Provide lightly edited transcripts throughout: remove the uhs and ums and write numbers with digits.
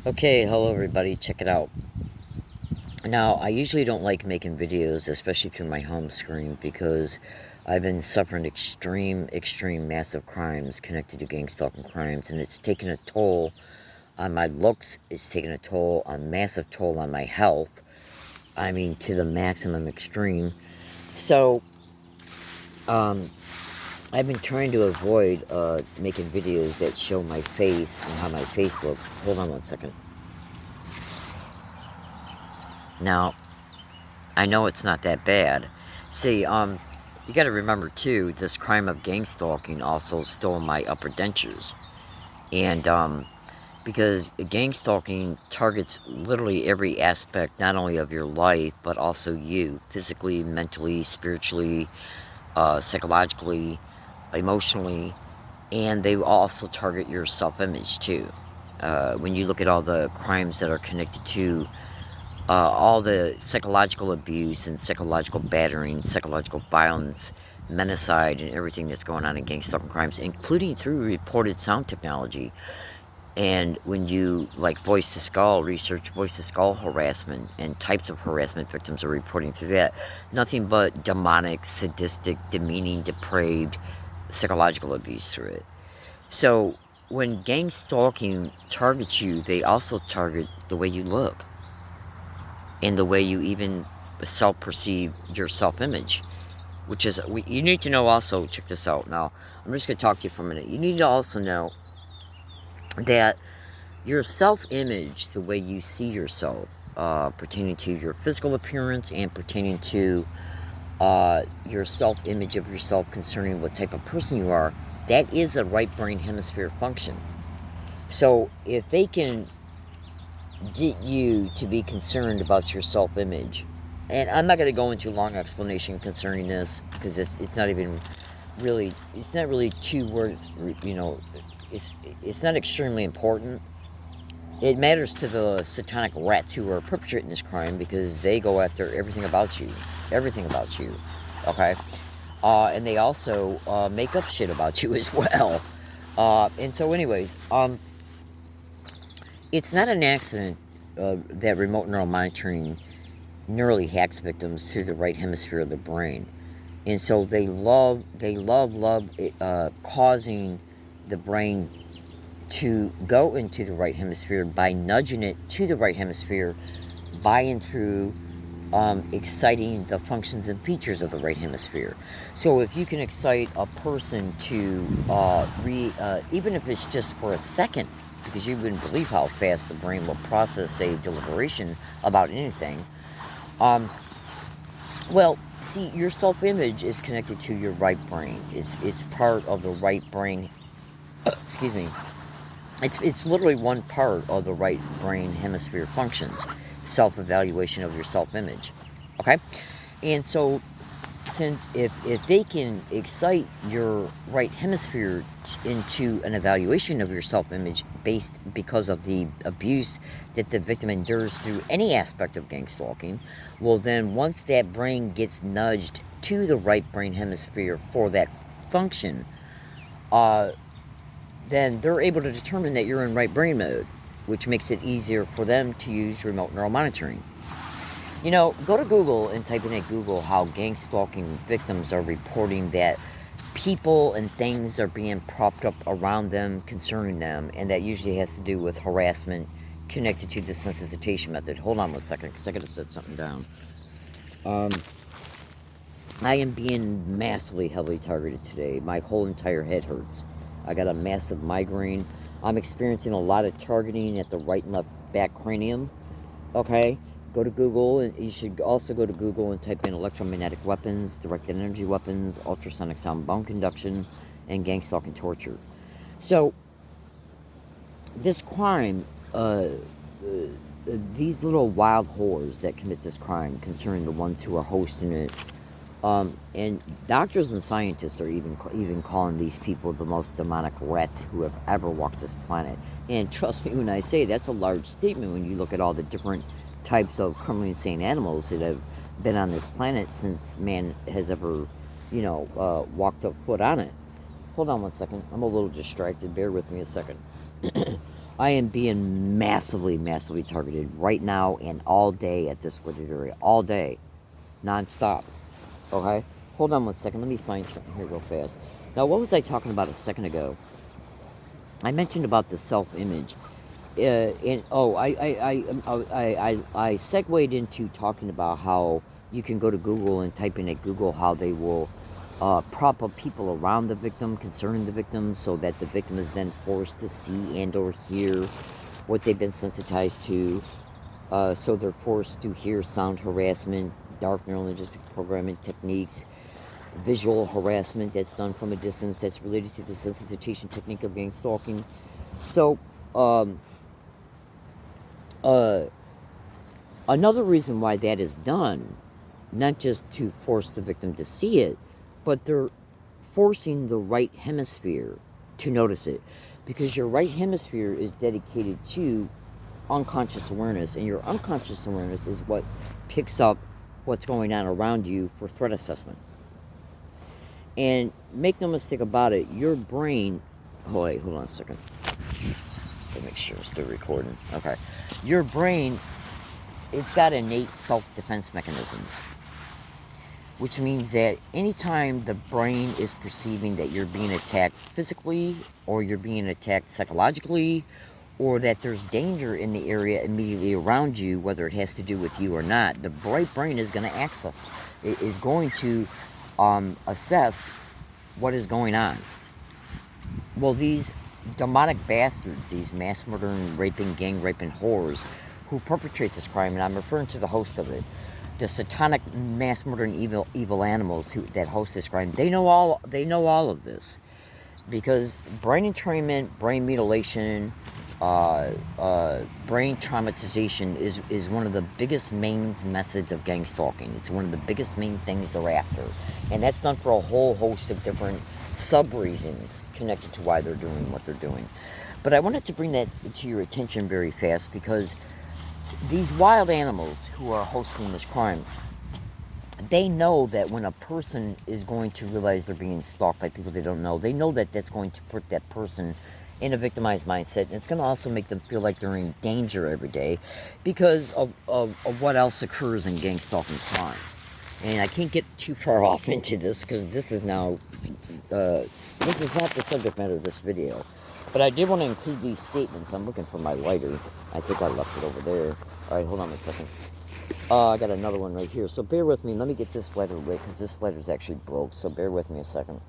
Okay, hello everybody, check it out. Now, I usually don't like making videos, especially through my home screen, because I've been suffering extreme, massive crimes connected to gang stalking crimes, and it's taken a toll on my looks, it's taken a toll, a massive toll on my health. I mean, to the maximum extreme. So, um, I've been trying to avoid making videos that show my face and how my face looks. Hold on one second. Now, I know it's not that bad. See, you gotta remember too, this crime of gang stalking also stole my upper dentures. And, because gang stalking targets literally every aspect, not only of your life, but also you, physically, mentally, spiritually, psychologically, emotionally, and they also target your self-image too. When you look at all the crimes that are connected to all the psychological abuse and psychological battering, psychological violence, menticide, and everything that's going on in gang stalking crimes, including through reported sound technology. And when you, like Voice to Skull, research Voice to Skull harassment and types of harassment victims are reporting through that, nothing but demonic, sadistic, demeaning, depraved psychological abuse through it. So when gang stalking targets you, they also target the way you look and the way you even self-perceive your self-image, which is, you need to know also, check this out now, I'm just going to talk to you for a minute. You need to also know that your self-image, the way you see yourself, pertaining to your physical appearance and pertaining to your self-image of yourself concerning what type of person you are, that is a right brain hemisphere function. So if they can get you to be concerned about your self-image, and I'm not going to go into a long explanation concerning this because it's not even really, it's not really too worth, you know, it's not extremely important. It matters to the satanic rats who are perpetrating this crime because they go after everything about you, okay? And they also make up shit about you as well. And so, anyways, it's not an accident that remote neural monitoring neurally hacks victims through the right hemisphere of the brain. And so they love causing the brain to go into the right hemisphere by nudging it to the right hemisphere by and through exciting the functions and features of the right hemisphere. So if you can excite a person to even if it's just for a second, because you wouldn't believe how fast the brain will process a deliberation about anything. Well, see, your self-image is connected to your right brain. It's part of the right brain. Excuse me. It's literally one part of the right brain hemisphere functions. Self-evaluation of your self-image. Okay, and so since if they can excite your right hemisphere into an evaluation of your self-image based because of the abuse that the victim endures through any aspect of gang stalking, well then once that brain gets nudged to the right brain hemisphere for that function, then they're able to determine that you're in right brain mode, which makes it easier for them to use remote neural monitoring. You know, go to Google and type in at Google how gang stalking victims are reporting that people and things are being propped up around them concerning them, and that usually has to do with harassment connected to the desensitization method. Hold on one second, because I gotta set something down. I am being massively heavily targeted today. My whole entire head hurts. I got a massive migraine. I'm experiencing a lot of targeting at the right and left back cranium. Okay, go to Google, and you should also go to Google and type in electromagnetic weapons, directed energy weapons, ultrasonic sound bone conduction, and gang stalking torture. So this crime, these little wild whores that commit this crime, concerning the ones who are hosting it, and doctors and scientists are even calling these people the most demonic rats who have ever walked this planet. And trust me when I say that's a large statement when you look at all the different types of criminally insane animals that have been on this planet since man has ever, walked a foot on it. Hold on one second. I'm a little distracted. Bear with me a second. I am being massively, massively targeted right now and all day at this wooded area. All day. Non-stop. Okay? Hold on one second. Let me find something here real fast. Now, what was I talking about a second ago? I mentioned about the self-image. I segued into talking about how you can go to Google and type in at Google how they will prop up people around the victim concerning the victim, so that the victim is then forced to see and or hear what they've been sensitized to. So they're forced to hear sound harassment, dark neurolinguistic programming techniques, visual harassment that's done from a distance that's related to the sensitization technique of gang stalking. So, um, uh, another reason why that is done, not just to force the victim to see it, but they're forcing the right hemisphere to notice it. Because your right hemisphere is dedicated to unconscious awareness, and your unconscious awareness is what picks up what's going on around you for threat assessment. And make no mistake about it, your brain. Oh, wait, hold on a second. Let me make sure it's still recording. Okay. Your brain, it's got innate self-defense mechanisms, which means that anytime the brain is perceiving that you're being attacked physically, or you're being attacked psychologically, or that there's danger in the area immediately around you, whether it has to do with you or not, the right brain is going to access, it is going to assess what is going on. Well, these demonic bastards, these mass murdering, raping, gang raping whores who perpetrate this crime, and I'm referring to the host of it, the satanic mass murdering evil animals that host this crime, they know all of this, because brain entrainment, brain mutilation, brain traumatization is one of the biggest main methods of gang stalking. It's one of the biggest main things they're after, and that's done for a whole host of different sub reasons connected to why they're doing what they're doing. But I wanted to bring that to your attention very fast, because these wild animals who are hosting this crime, they know that when a person is going to realize they're being stalked by people they don't know, they know that that's going to put that person in a victimized mindset, and it's going to also make them feel like they're in danger every day because of what else occurs in gang stalking crimes. And I can't get too far off into this because this is now, this is not the subject matter of this video. But I did want to include these statements. I'm looking for my lighter. I think I left it over there. All right, hold on a second. I got another one right here. So bear with me. Let me get this lighter lit because this lighter's actually broke. So bear with me a second.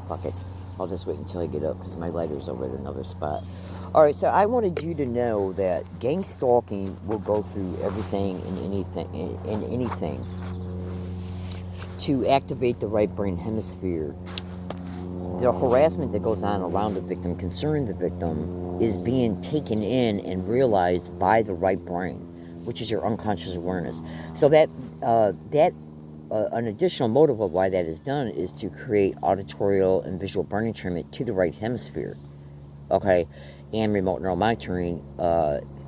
Fuck it. I'll just wait until I get up because my lighter's over at another spot. Alright, so I wanted you to know that gang stalking will go through everything and anything to activate the right brain hemisphere. The harassment that goes on around the victim, concerning the victim, is being taken in and realized by the right brain, which is your unconscious awareness. So that an additional motive of why that is done is to create auditorial and visual brain entrainment to the right hemisphere. Okay, and remote neural monitoring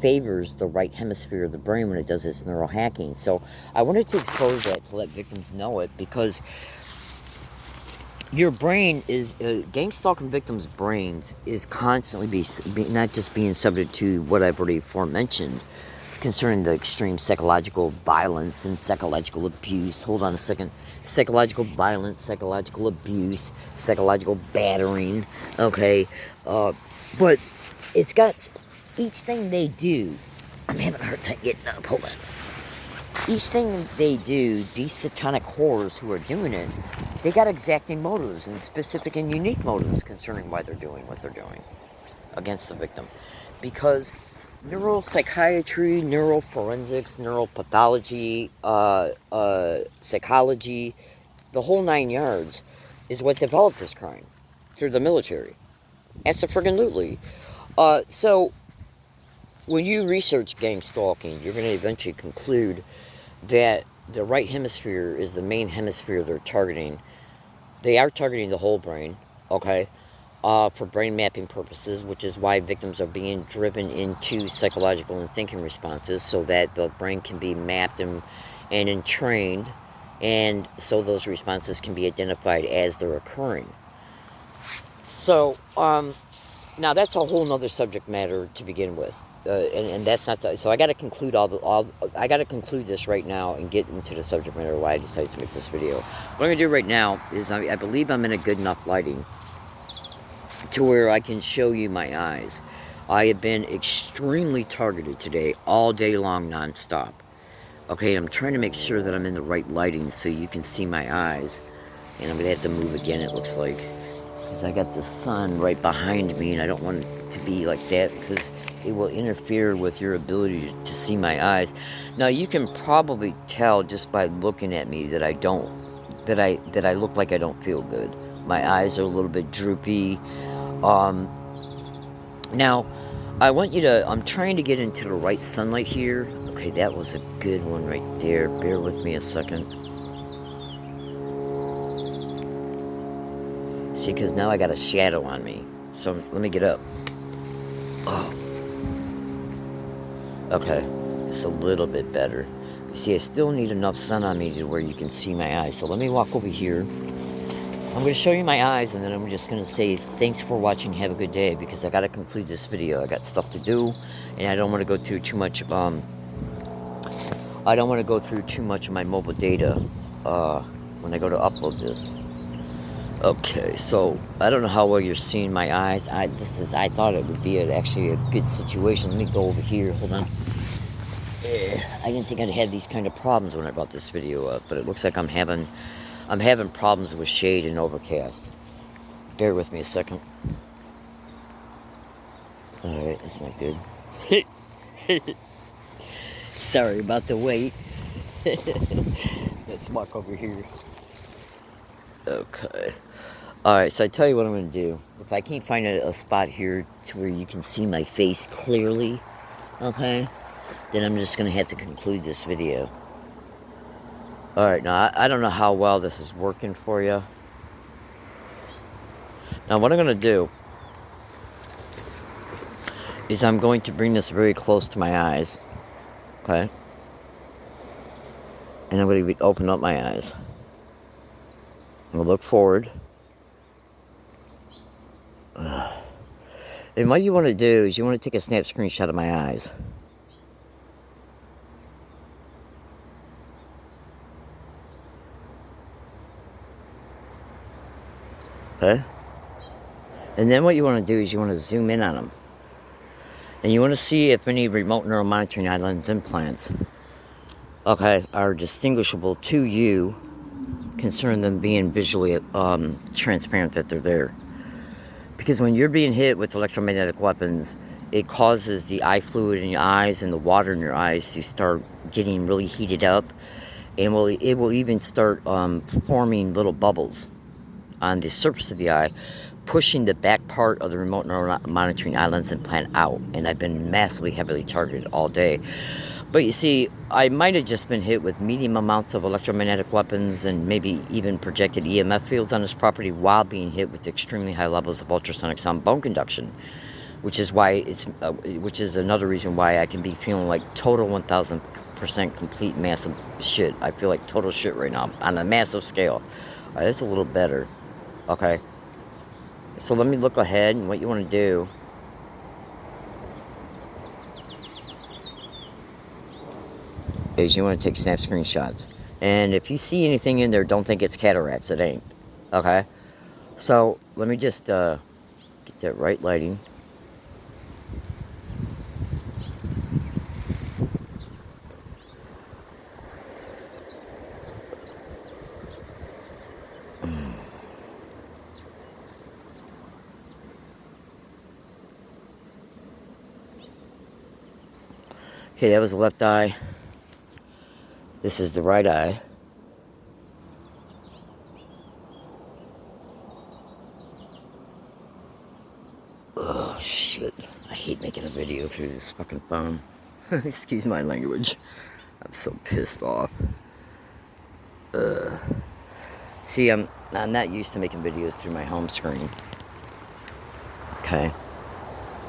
favors the right hemisphere of the brain when it does its neural hacking. So I wanted to expose that to let victims know it, because your brain is, gang stalking victims' brains is constantly not just being subject to what I've already aforementioned concerning the extreme psychological violence and psychological abuse. Hold on a second. Psychological violence, psychological abuse, psychological battering. Okay. But it's got each thing they do. I'm having a hard time getting up. Hold on. Each thing they do, these satanic horrors who are doing it, they got exacting motives and specific and unique motives concerning why they're doing what they're doing against the victim. Because neuropsychiatry, neuroforensics, neuropathology, psychology, the whole 9 yards is what developed this crime through the military. Absolutely. So when you research gang stalking, you're going to eventually conclude that the right hemisphere is the main hemisphere they're targeting. They are targeting the whole brain, okay? for brain mapping purposes, which is why victims are being driven into psychological and thinking responses so that the brain can be mapped and entrained, and so those responses can be identified as they're occurring. So, now that's a whole nother subject matter to begin with. And that's not the, so I got to conclude I got to conclude this right now and get into the subject matter why I decided to make this video. What I'm going to do right now is I believe I'm in a good enough lighting to where I can show you my eyes. I have been extremely targeted today, all day long, non-stop. Okay, I'm trying to make sure that I'm in the right lighting so you can see my eyes. And I'm going to have to move again, it looks like. Because I got the sun right behind me, and I don't want it to be like that because it will interfere with your ability to see my eyes. Now, you can probably tell just by looking at me that I look like I don't feel good. My eyes are a little bit droopy. Now, I'm trying to get into the right sunlight here. Okay, that was a good one right there. Bear with me a second. See, because now I got a shadow on me. So, let me get up. Oh. Okay, it's a little bit better. You see, I still need enough sun on me to where you can see my eyes. So, let me walk over here. I'm going to show you my eyes, and then I'm just going to say thanks for watching. Have a good day, because I got to conclude this video. I got stuff to do, and I don't want to go through too much of I don't want to go through too much of my mobile data when I go to upload this. Okay, so I don't know how well you're seeing my eyes. I thought it would be actually a good situation. Let me go over here. Hold on. I didn't think I'd have these kind of problems when I brought this video up, but it looks like I'm having problems with shade and overcast. Bear with me a second. Alright, that's not good. Sorry about the wait. Let's walk over here. Okay. Alright, so I tell you what I'm going to do. If I can't find a spot here to where you can see my face clearly, okay, then I'm just going to have to conclude this video. Alright, now I don't know how well this is working for you. Now what I'm going to do is I'm going to bring this very close to my eyes. Okay? And I'm going to open up my eyes. I'm going to look forward. And what you want to do is you want to take a snap screenshot of my eyes. Okay? And then what you want to do is you want to zoom in on them. And you want to see if any remote neural monitoring eye lens implants, okay, are distinguishable to you concerning them being visually transparent that they're there. Because when you're being hit with electromagnetic weapons, it causes the eye fluid in your eyes and the water in your eyes to start getting really heated up. And it will even start forming little bubbles on the surface of the eye, pushing the back part of the remote neural monitoring eye lens implant out. And I've been massively heavily targeted all day. But you see, I might have just been hit with medium amounts of electromagnetic weapons and maybe even projected EMF fields on this property while being hit with extremely high levels of ultrasonic sound bone conduction, which is why which is another reason why I can be feeling like total 1000% complete massive shit. I feel like total shit right now on a massive scale. All right, that's a little better. Okay. So let me look ahead, and what you want to do is you want to take snap screenshots. And if you see anything in there, don't think it's cataracts. It ain't. Okay? So let me just get that right lighting. Okay, that was the left eye. This is the right eye. Oh, shit. I hate making a video through this fucking phone. Excuse my language. I'm so pissed off. See, I'm not used to making videos through my home screen. Okay.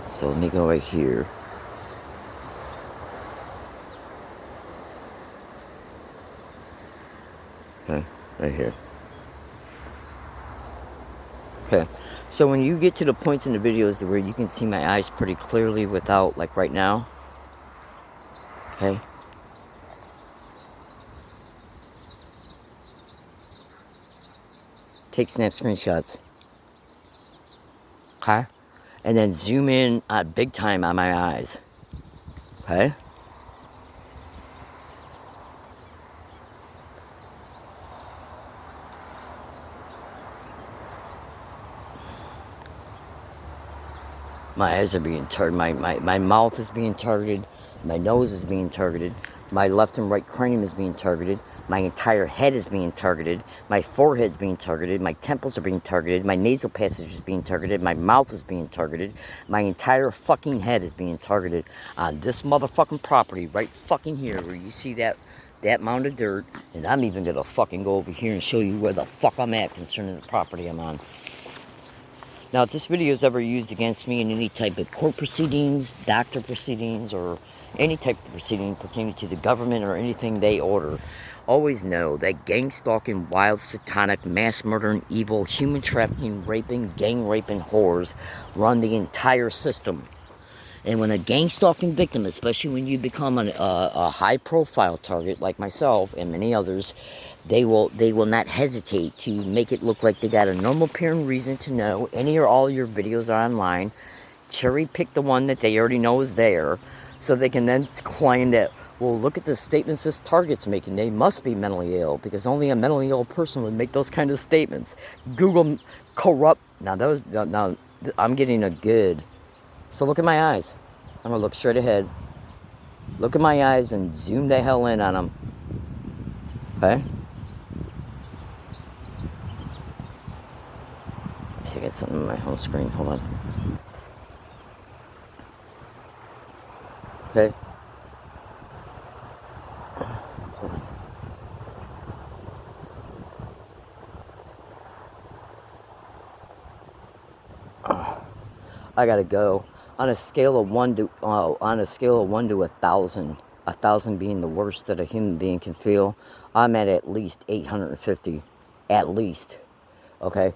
So let me go right here. Okay, right here. Okay, so when you get to the points in the videos where you can see my eyes pretty clearly without, like right now, okay, take snap screenshots, okay, and then zoom in big time on my eyes, okay. My eyes are being targeted. My mouth is being targeted. My nose is being targeted. My left and right cranium is being targeted. My entire head is being targeted. My forehead's being targeted. My temples are being targeted. My nasal passage is being targeted. My mouth is being targeted. My entire fucking head is being targeted on this motherfucking property right fucking here where you see that mound of dirt. And I'm even gonna fucking go over here and show you where the fuck I'm at concerning the property I'm on. Now, if this video is ever used against me in any type of court proceedings, doctor proceedings, or any type of proceeding pertaining to the government or anything they order, always know that gang stalking, wild, satanic, mass murdering, evil, human trafficking, raping, gang raping whores run the entire system. And when a gang stalking victim, especially when you become a high profile target like myself and many others, they will not hesitate to make it look like they got a normal appearing reason to know any or all your videos are online, cherry pick the one that they already know is there, so they can then claim that, well, look at the statements this target's making. They must be mentally ill, because only a mentally ill person would make those kind of statements. Google corrupt. Now I'm getting a good. So look at my eyes. I'm gonna look straight ahead. Look at my eyes and zoom the hell in on them. Okay? Let's see, I got something on my home screen. Hold on. Okay? Hold on. I gotta go. On a scale of 1 to 1,000, 1,000 being the worst that a human being can feel, I'm at least 850, at least. Okay,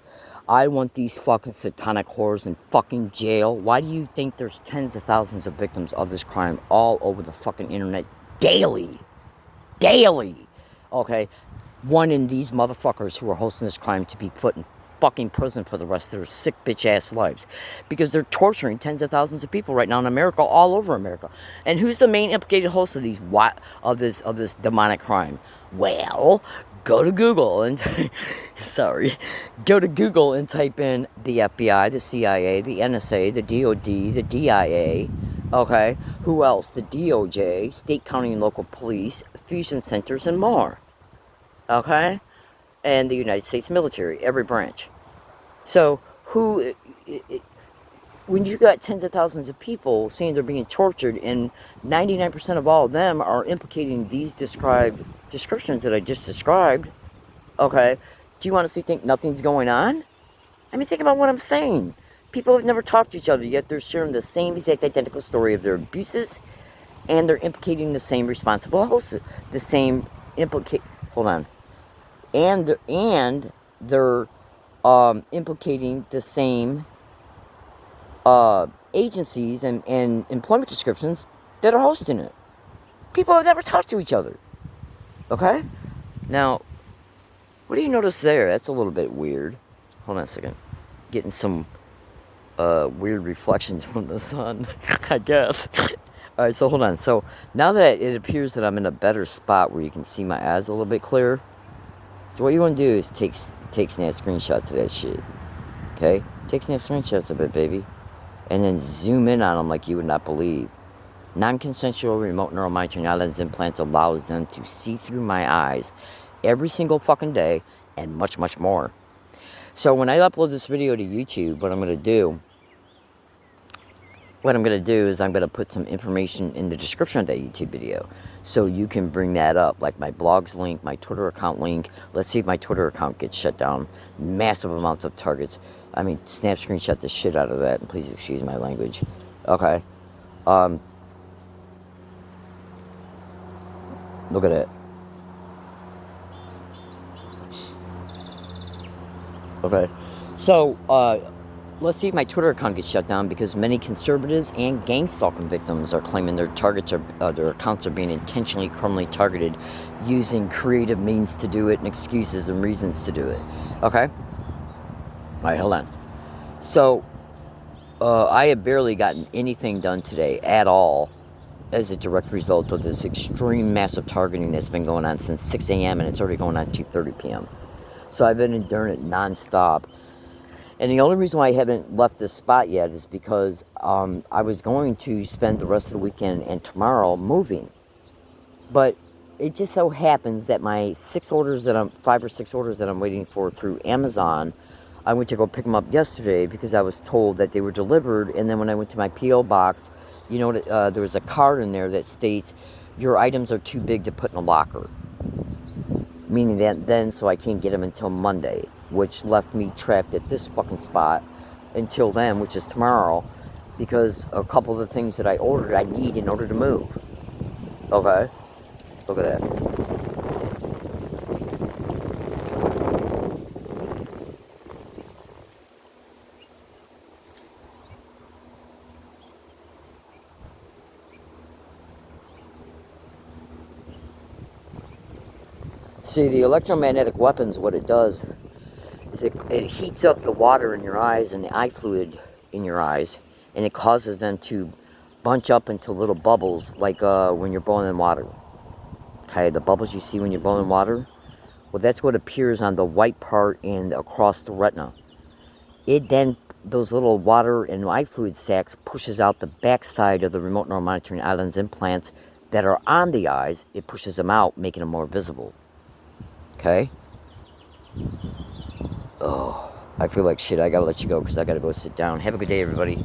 I want these fucking satanic whores in fucking jail. Why do you think there's tens of thousands of victims of this crime all over the fucking internet daily? Daily. Okay, wanting these motherfuckers who are hosting this crime to be put in fucking prison for the rest of their sick bitch ass lives, because they're torturing tens of thousands of people right now in America, all over America. And who's the main implicated host of this demonic crime? Well, go to Google and go to Google and type in the FBI, the CIA, the NSA, the DOD, the DIA. Okay, who else? The DOJ, state, county, and local police, fusion centers, and more. Okay, and the United States military, every branch. So, when you got tens of thousands of people saying they're being tortured, and 99% of all of them are implicating these descriptions that I just described, okay, do you honestly think nothing's going on? I mean, think about what I'm saying. People have never talked to each other, yet they're sharing the same exact identical story of their abuses, and they're implicating the same responsible hosts, the same hold on, and they're implicating the same agencies and employment descriptions that are hosting it. People have never talked to each other. Okay? Now, what do you notice there? That's a little bit weird. Hold on a second. Getting some weird reflections from the sun, I guess. Alright, so hold on. So, now that it appears that I'm in a better spot where you can see my eyes a little bit clearer, so what you want to do is take snap screenshots of that shit. Okay? Take snap screenshots of it, baby. And then zoom in on them like you would not believe. Non-consensual remote neuromonitoring lens implants allows them to see through my eyes every single fucking day, and much, much more. So when I upload this video to YouTube, what I'm going to do what I'm going to do is I'm going to put some information in the description of that YouTube video. So you can bring that up, like my blogs link, my Twitter account link. Let's see if my Twitter account gets shut down. Massive amounts of targets. I mean, snap screenshot the shit out of that. And please excuse my language. Okay. Look at it. Okay. So, let's see if my Twitter account gets shut down, because many conservatives and gang stalking victims are claiming their their accounts are being intentionally criminally targeted, using creative means to do it and excuses and reasons to do it. Okay? Alright, hold on. So, I have barely gotten anything done today at all as a direct result of this extreme massive targeting that's been going on since 6 a.m. and it's already going on 2:30 p.m. So I've been enduring it nonstop. And the only reason why I haven't left this spot yet is because I was going to spend the rest of the weekend and tomorrow moving. But it just so happens that my 5 or 6 orders that I'm waiting for through Amazon, I went to go pick them up yesterday because I was told that they were delivered. And then when I went to my P.O. box, you know, there was a card in there that states, your items are too big to put in a locker. Meaning that then, so I can't get them until Monday, which left me trapped at this fucking spot until then, which is tomorrow, because a couple of the things that I ordered I need in order to move. Okay? Look at that. See, the electromagnetic weapons, what it does is it heats up the water in your eyes and the eye fluid in your eyes, and it causes them to bunch up into little bubbles, like when you're boiling water. Okay, the bubbles you see when you're boiling water, well, that's what appears on the white part and across the retina. It then, those little water and eye fluid sacs pushes out the backside of the remote neural monitoring eye lens implants that are on the eyes. It pushes them out, making them more visible. Okay? Oh, I feel like shit. I gotta let you go because I gotta go sit down. Have a good day, everybody.